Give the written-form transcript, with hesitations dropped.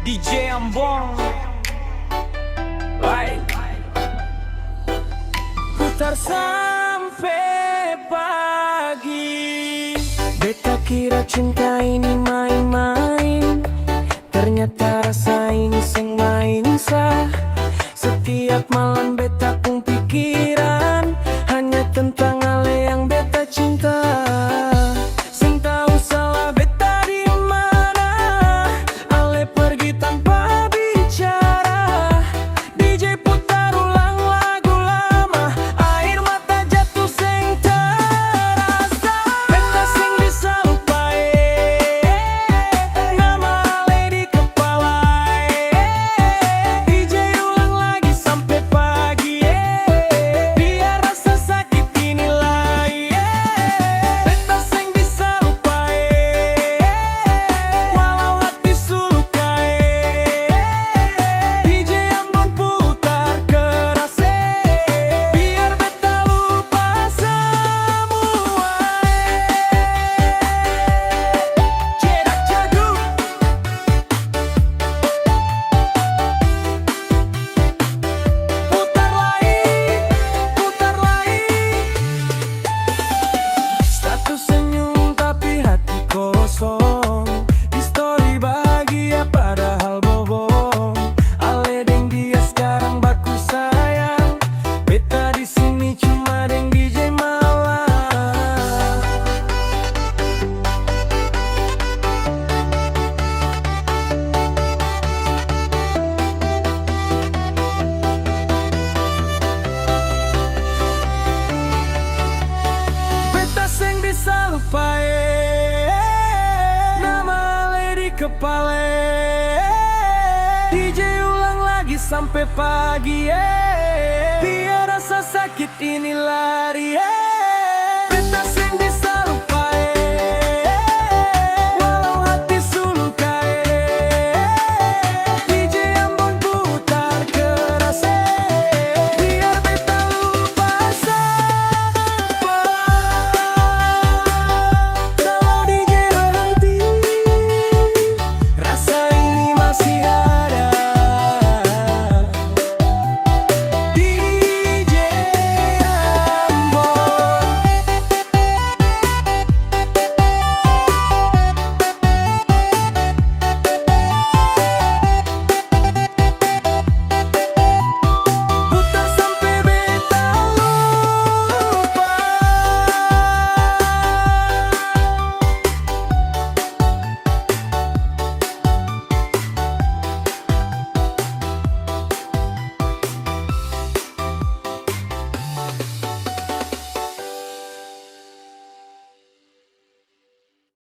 DJ Ambon. Putar sampai pagi. Beta kira cinta ini main-main, ternyata rasa ini seng main sah. Setiap malam beta pun pikiran hanya tentang ale yang beta cinta. Seng tahu salah beta di mana, ale pergi tanpa bicara. DJ putar ulang lagu lama, air mata jatuh seng terasa. Beta seng bisa lupain nama ale di kepala. DJ ulang lagi sampai pagi, biar rasa sakit ini lagi. Beta seng bisa lupain walau hati sulukai. DJ Ambon putar keras, biar beta lupa semua. Cedak jadu, putar lagi. Status senyum tapi hati kosong, di story bahagia padahal bobong. Ale deng dia sekarang baku sayang, beta di sini cuma deng DJ malam. Beta seng bisa lupain nama ale di kepala. DJ ulang lagi sampai pagi, biar rasa sakit ini lari.